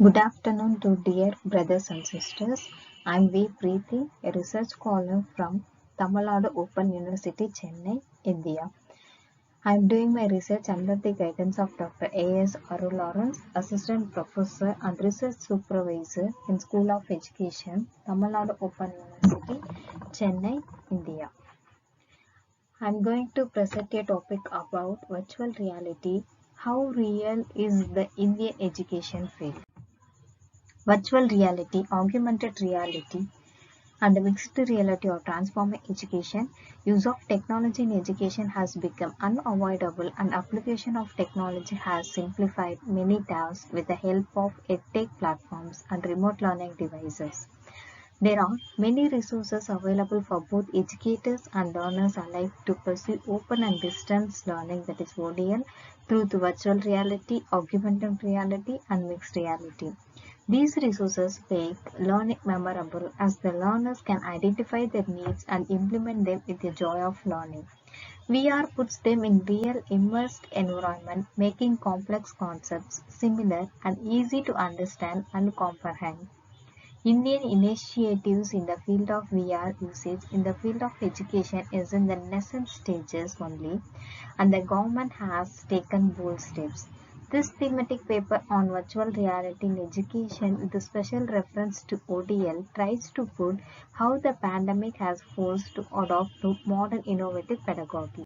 Good afternoon to dear brothers and sisters. I'm V. Preeti, a research scholar from Tamil Nadu Open University, Chennai, India. I'm doing my research under the guidance of Dr. A.S. Arul Lawrence, Assistant Professor and Research Supervisor in School of Education, Tamil Nadu Open University, Chennai, India. I'm going to present a topic about virtual reality. How real is the Indian education field? Virtual reality, augmented reality, and mixed reality or transforming education. Use of technology in education has become unavoidable, and application of technology has simplified many tasks with the help of edtech platforms and remote learning devices. There are many resources available for both educators and learners alike to pursue open and distance learning, that is ODL, through the virtual reality, augmented reality, and mixed reality. These resources make learning memorable as the learners can identify their needs and implement them with the joy of learning. VR puts them in real immersed environment, making complex concepts similar and easy to understand and comprehend. Indian initiatives in the field of VR usage in the field of education is in the nascent stages only, and the government has taken bold steps. This thematic paper on virtual reality in education with a special reference to ODL tries to put how the pandemic has forced to adopt to modern innovative pedagogy.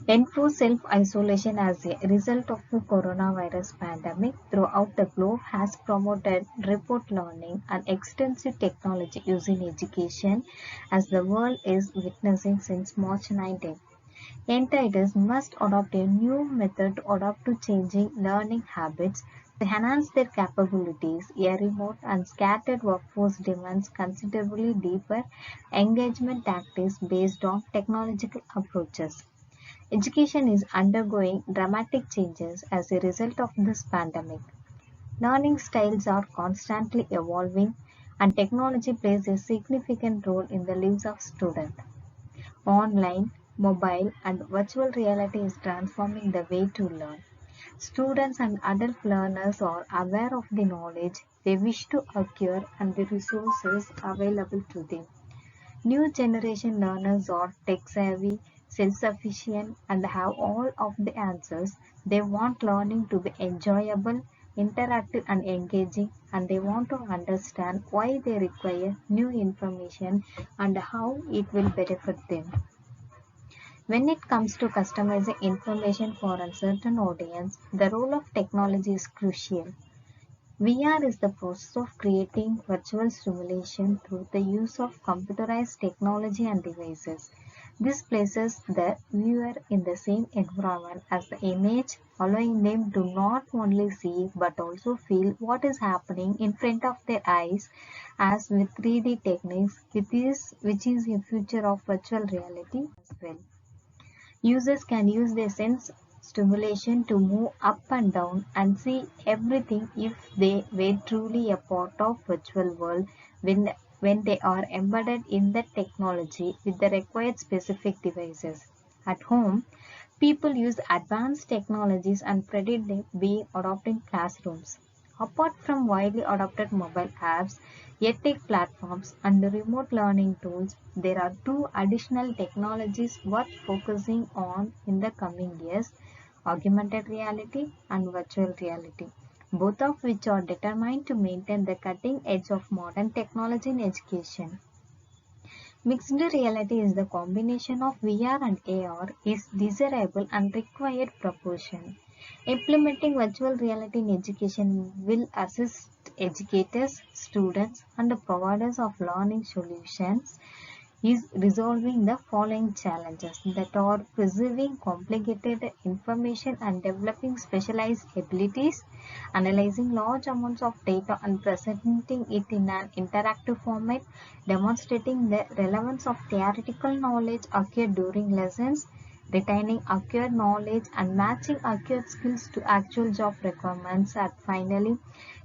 Enforced self-isolation as a result of the coronavirus pandemic throughout the globe has promoted remote learning and extensive technology use in education as the world is witnessing since March 19. Entities must adopt a new method to adapt to changing learning habits to enhance their capabilities. A remote and scattered workforce demands considerably deeper engagement tactics based on technological approaches. Education is undergoing dramatic changes as a result of this pandemic. Learning styles are constantly evolving, and technology plays a significant role in the lives of students. Online, mobile, and virtual reality is transforming the way to learn. Students and adult learners are aware of the knowledge they wish to acquire and the resources available to them. New generation learners are tech savvy, self sufficient, and have all of the answers. They want learning to be enjoyable, interactive, and engaging, and they want to understand why they require new information and how it will benefit them. When it comes to customizing information for a certain audience, the role of technology is crucial. VR is the process of creating virtual simulation through the use of computerized technology and devices. This places the viewer in the same environment as the image, allowing them to not only see but also feel what is happening in front of their eyes, as with 3D techniques, which is a future of virtual reality as well. Users can use their sense stimulation to move up and down and see everything if they were truly a part of virtual world when they are embedded in the technology with the required specific devices. At home, people use advanced technologies and predict them being adopted in classrooms. Apart from widely adopted mobile apps, edtech platforms, and the remote learning tools, there are two additional technologies worth focusing on in the coming years: augmented reality and virtual reality, both of which are determined to maintain the cutting edge of modern technology in education. Mixed reality is the combination of VR and AR is desirable and required proportion. Implementing virtual reality in education will assist educators, students, and the providers of learning solutions is resolving the following challenges that are preserving complicated information and developing specialized abilities, analyzing large amounts of data and presenting it in an interactive format, demonstrating the relevance of theoretical knowledge acquired during lessons, retaining acquired knowledge and matching acquired skills to actual job requirements, and finally,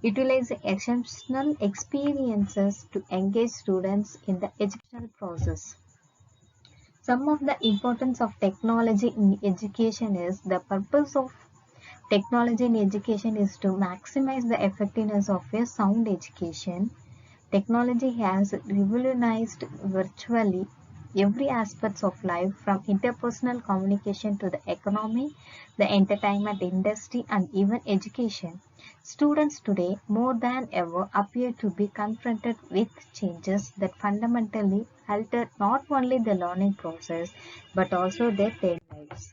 utilizing exceptional experiences to engage students in the educational process. Some of the importance of technology in education is the purpose of Technology in education is to maximize the effectiveness of a sound education. Technology has revolutionized virtually every aspect of life, from interpersonal communication to the economy, the entertainment industry, and even education. Students today, more than ever, appear to be confronted with changes that fundamentally alter not only the learning process but also their daily lives.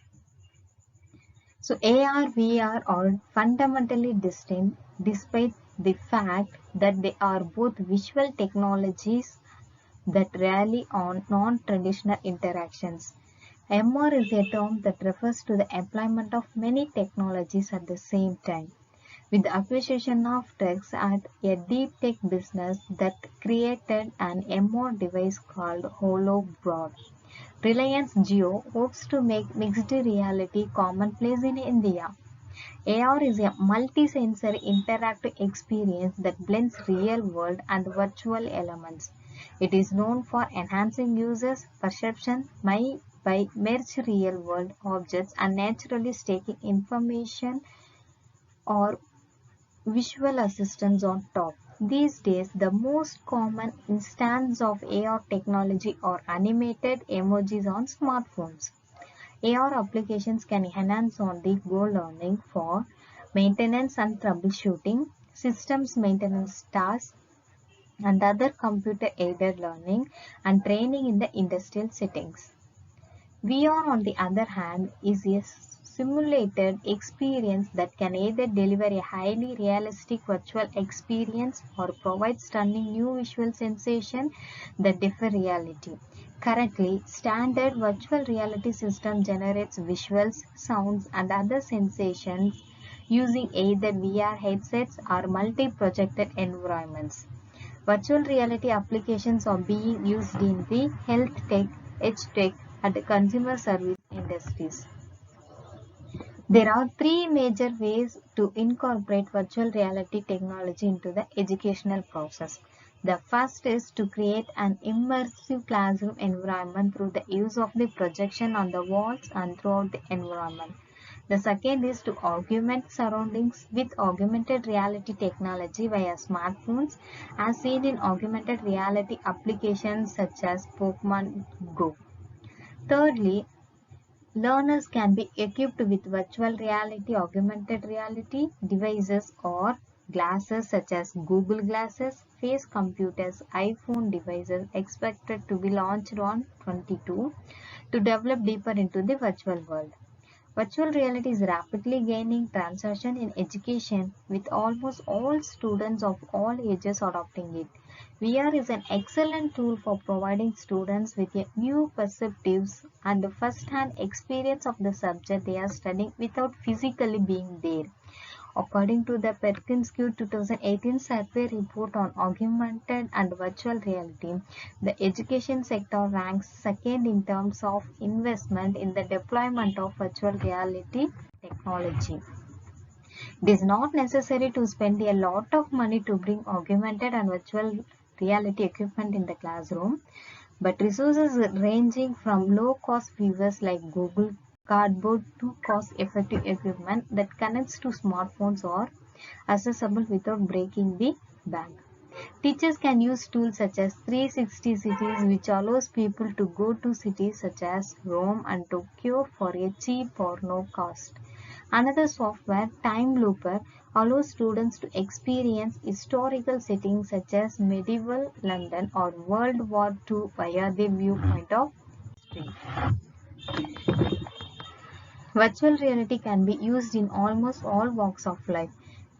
So AR, VR are fundamentally distinct despite the fact that they are both visual technologies that rely on non-traditional interactions. MR is a term that refers to the employment of many technologies at the same time. With the acquisition of Tex at a deep tech business that created an MR device called HoloBroad. Reliance Jio hopes to make mixed reality commonplace in India. AR is a multi-sensory interactive experience that blends real-world and virtual elements. It is known for enhancing users' perception by merging real-world objects and naturally taking information or visual assistants on top. These days, the most common instance of AR technology are animated emojis on smartphones. AR applications can enhance on-the-go learning for maintenance and troubleshooting, systems maintenance tasks, and other computer-aided learning and training in the industrial settings. VR, on the other hand, is a simulated experience that can either deliver a highly realistic virtual experience or provide stunning new visual sensation that defy reality. Currently, standard virtual reality system generates visuals, sounds, and other sensations using either VR headsets or multi-projected environments. Virtual reality applications are being used in the health tech, edge tech, and consumer service industries. There are three major ways to incorporate virtual reality technology into the educational process. The first is to create an immersive classroom environment through the use of the projection on the walls and throughout the environment. The second is to augment surroundings with augmented reality technology via smartphones, as seen in augmented reality applications such as Pokemon Go. Thirdly, learners can be equipped with virtual reality, augmented reality devices or glasses such as Google Glasses, Face computers, iPhone devices expected to be launched on 22 to develop deeper into the virtual world. Virtual reality is rapidly gaining traction in education, with almost all students of all ages adopting it. VR is an excellent tool for providing students with a new perspectives and a first-hand experience of the subject they are studying without physically being there. According to the Perkins Q 2018 survey report on augmented and virtual reality, the education sector ranks second in terms of investment in the deployment of virtual reality technology. It is not necessary to spend a lot of money to bring augmented and virtual reality equipment in the classroom, but resources ranging from low-cost viewers like Google Cardboard to cost-effective equipment that connects to smartphones are accessible without breaking the bank. Teachers can use tools such as 360 Cities, which allows people to go to cities such as Rome and Tokyo for a cheap or no cost. Another software, Time Looper, allows students to experience historical settings such as medieval London or World War II via the viewpoint of history. Virtual reality can be used in almost all walks of life.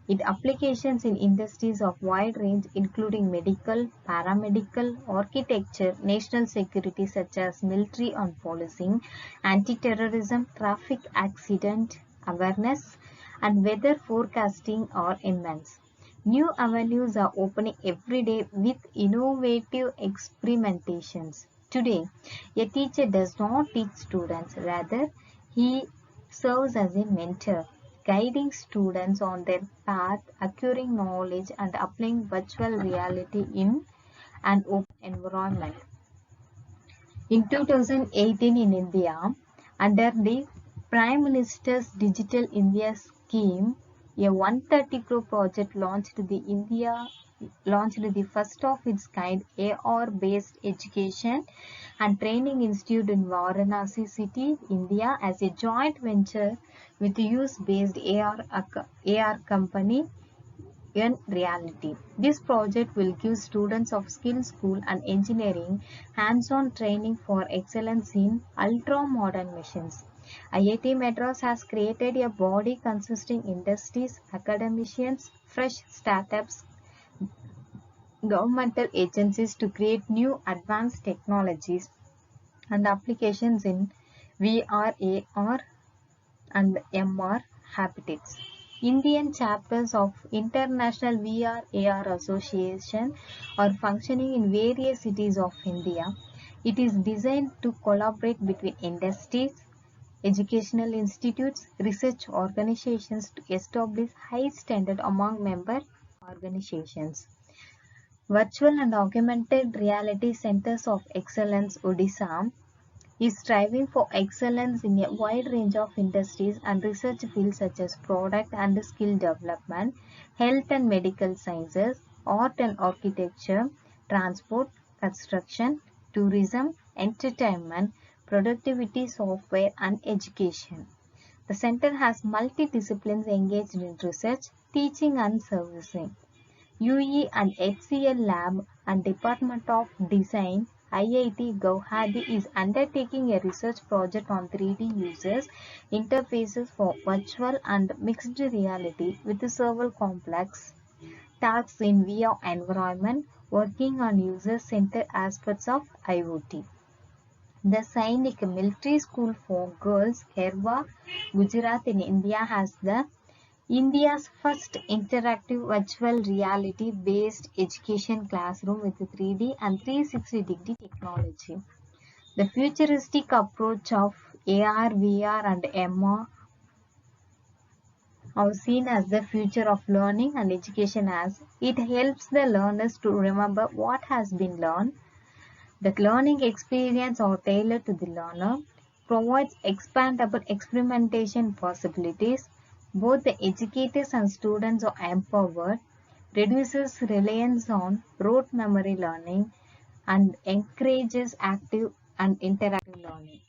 Its applications in industries of wide range including medical, paramedical, architecture, national security such as military and policing, anti-terrorism, traffic accident awareness, and weather forecasting are immense. New avenues are opening every day with innovative experimentations. Today, a teacher does not teach students, rather, he serves as a mentor, guiding students on their path, acquiring knowledge, and applying virtual reality in an open environment. In 2018 in India, under the Prime Minister's Digital India scheme, a 130 crore project launched the first of its kind AR-based education and training institute in Varanasi city, India, as a joint venture with use-based AR company in reality. This project will give students of skill school and engineering hands-on training for excellence in ultra-modern machines. IIT Madras has created a body consisting industries, academicians, fresh startups, governmental agencies to create new advanced technologies and applications in VR, AR, and MR habitats. Indian chapters of International VR AR Association are functioning in various cities of India. It is designed to collaborate between industries, educational institutes, research organizations to establish high standard among member organizations. Virtual and Augmented Reality Centers of Excellence Odisha is striving for excellence in a wide range of industries and research fields such as product and skill development, health and medical sciences, art and architecture, transport, construction, tourism, entertainment, productivity software, and education. The center has multidisciplines engaged in research, teaching, and servicing. UE and HCL Lab and Department of Design, IIT Guwahati is undertaking a research project on 3D users interfaces for virtual and mixed reality with several complex tasks in VR environment, working on user-centered aspects of IoT. The Sainik Military School for Girls, Kherwa, Gujarat in India has the India's first interactive virtual reality based education classroom with 3D and 360-degree technology. The futuristic approach of AR, VR, and MR are seen as the future of learning and education as it helps the learners to remember what has been learned. The learning experience are tailored to the learner, provides expandable experimentation possibilities. Both the educators and students are empowered, reduces reliance on rote memory learning, and encourages active and interactive learning.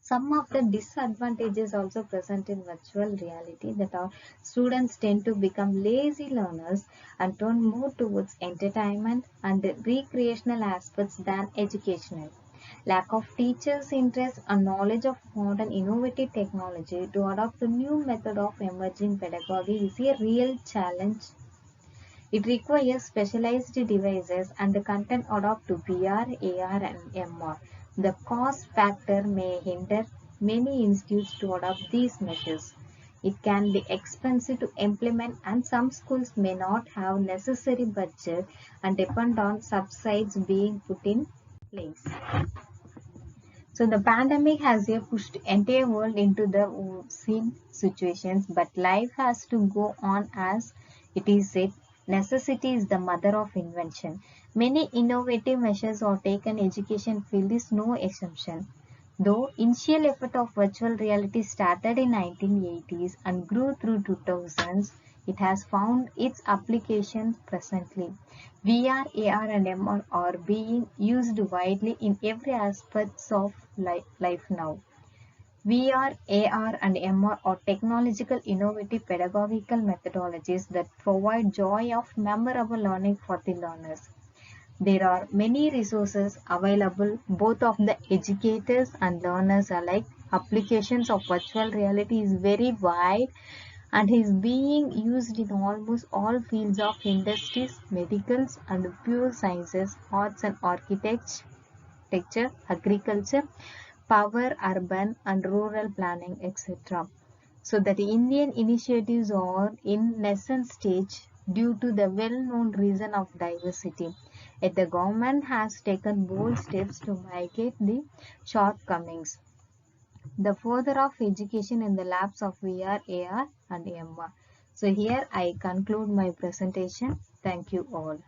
Some of the disadvantages also present in virtual reality that our students tend to become lazy learners and turn more towards entertainment and recreational aspects than educational. Lack of teachers' interest and knowledge of modern innovative technology to adopt a new method of emerging pedagogy is a real challenge. It requires specialized devices and the content adapt to VR, AR, and MR. The cost factor may hinder many institutes to adopt these measures. It can be expensive to implement and some schools may not have necessary budget and depend on subsidies being put in place. So the pandemic has pushed entire world into the same situations, but life has to go on as it is said. Necessity is the mother of invention. Many innovative measures are taken. Education field is no exception. Though initial effort of virtual reality started in 1980s and grew through 2000s, it has found its applications presently. VR, AR, and MR are being used widely in every aspect of life now. VR, AR, and MR are technological, innovative pedagogical methodologies that provide joy of memorable learning for the learners. There are many resources available both of the educators and learners alike. Applications of virtual reality is very wide and is being used in almost all fields of industries, medicals and pure sciences, arts and architecture, agriculture, power, urban and rural planning, etc. So that Indian initiatives are in nascent stage due to the well-known reason of diversity. Yet the government has taken bold steps to mitigate the shortcomings. The further of education in the labs of VR, AR and MR. So here I conclude my presentation. Thank you all.